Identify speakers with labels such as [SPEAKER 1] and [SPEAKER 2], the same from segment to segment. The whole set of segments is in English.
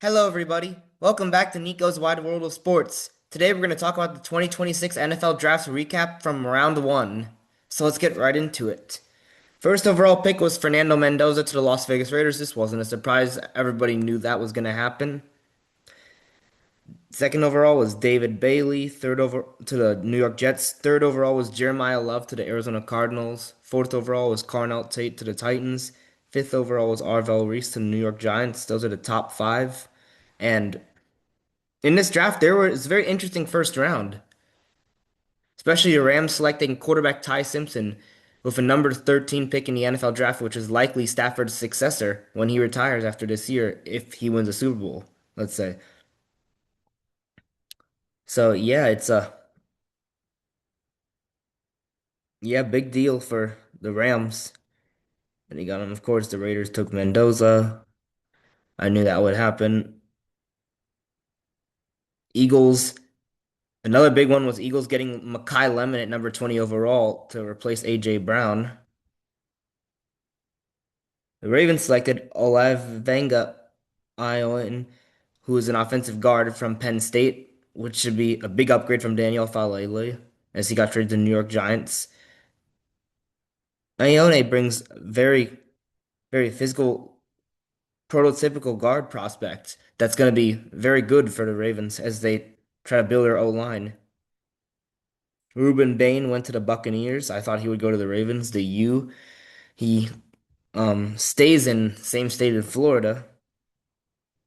[SPEAKER 1] Hello, everybody. Welcome back to Nico's Wide World of Sports. Today, we're going to talk about the 2026 NFL Draft recap from round one. So let's get right into it. First overall pick was Fernando Mendoza to the Las Vegas Raiders. This wasn't a surprise. Everybody knew that was going to happen. Second overall was David Bailey. Third over to the New York Jets. Third overall was Jeremiah Love to the Arizona Cardinals. Fourth overall was Carnell Tate to the Titans. Fifth overall was Arvell Reese to the New York Giants. Those are the top five. And in this draft, it's a very interesting first round, especially the Rams selecting quarterback Ty Simpson with a number 13 pick in the NFL draft, which is likely Stafford's successor when he retires after this year if he wins a Super Bowl, let's say. So yeah, it's a big deal for the Rams. And he got him, of course, the Raiders took Mendoza. I knew that would happen. Eagles, another big one was Eagles getting Mekhi Lemon at number 20 overall to replace AJ Brown. The Ravens selected Olavenga Ioan, who is an offensive guard from Penn State, which should be a big upgrade from Daniel Falele as he got traded to the New York Giants. Ione brings very, very physical, prototypical guard prospect that's going to be very good for the Ravens as they try to build their O-line. Ruben Bain went to the Buccaneers. I thought he would go to the Ravens. The U, he stays in same state in Florida.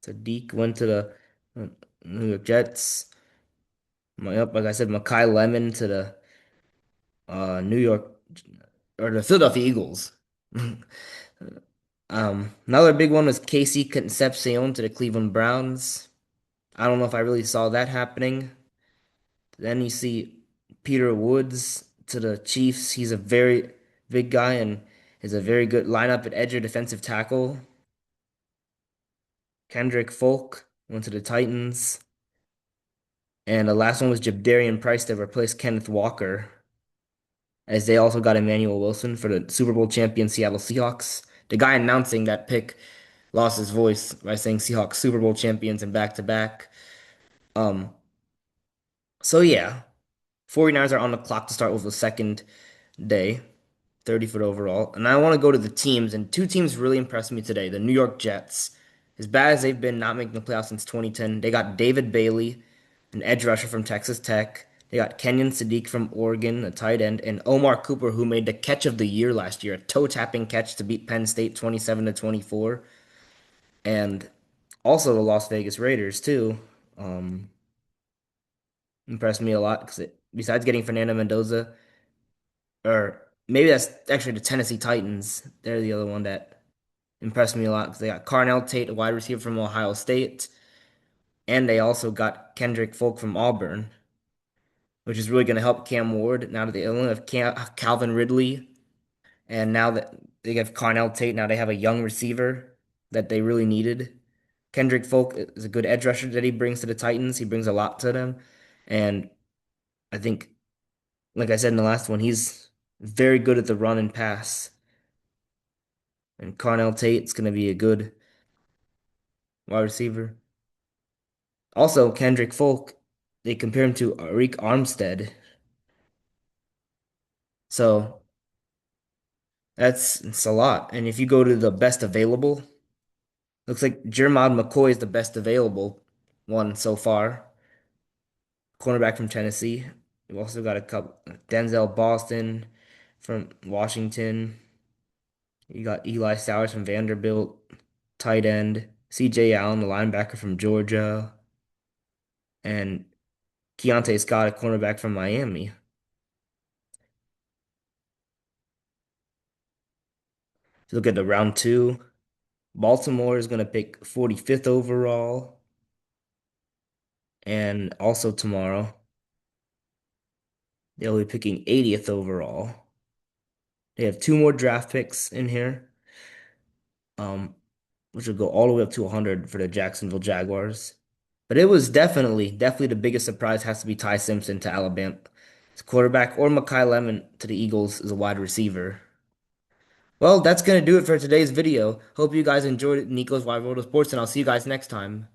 [SPEAKER 1] Sadiq went to the uh, New York Jets. Like I said, Mekhi Lemon to the New York or the Philadelphia Eagles. Another big one was Casey Concepcion to the Cleveland Browns. I don't know if I really saw that happening. Then you see Peter Woods to the Chiefs. He's a very big guy and is a very good lineup at edge or defensive tackle. Kendrick Folk went to the Titans. And the last one was Jabdarian Price to replace Kenneth Walker, as they also got Emmanuel Wilson for the Super Bowl champion Seattle Seahawks. The guy announcing that pick lost his voice by saying Seahawks Super Bowl champions and back to back. Um, so yeah, 49ers are on the clock to start with the second day, 30 foot overall. And I want to go to the teams, and two teams really impressed me today. The New York Jets, as bad as they've been not making the playoffs since 2010, they got David Bailey, an edge rusher from Texas Tech. They got Kenyon Sadiq from Oregon, a tight end, and Omar Cooper, who made the catch of the year last year, a toe-tapping catch to beat Penn State 27-24. And also the Las Vegas Raiders too. Um, Impressed me a lot because besides getting Fernando Mendoza, or maybe that's actually the Tennessee Titans. They're the other one that impressed me a lot because they got Carnell Tate, a wide receiver from Ohio State, and they also got Kendrick Folk from Auburn, which is really going to help Cam Ward now that they only have Calvin Ridley, and now that they have Carnell Tate, now they have a young receiver that they really needed. Kendrick Folk is a good edge rusher that he brings to the Titans. He brings a lot to them, and I think, like I said in the last one, he's very good at the run and pass. And Carnell Tate's going to be a good wide receiver. Also, Kendrick Folk, they compare him to Arik Armstead. So it's a lot. And if you go to the best available, looks like Jermod McCoy is the best available one so far. Cornerback from Tennessee. We've also got a couple Denzel Boston from Washington. You got Eli Sowers from Vanderbilt, tight end. CJ Allen, the linebacker from Georgia, and Keontae Scott, a cornerback from Miami. If you look at the round two, Baltimore is going to pick 45th overall, and also tomorrow they'll be picking 80th overall. They have two more draft picks in here, um, which will go all the way up to 100 for the Jacksonville Jaguars. But it was definitely the biggest surprise has to be Ty Simpson to Alabama. His quarterback, or Mekhi Lemon to the Eagles as a wide receiver. Well, that's going to do it for today's video. Hope you guys enjoyed Nico's Wide World of Sports, and I'll see you guys next time.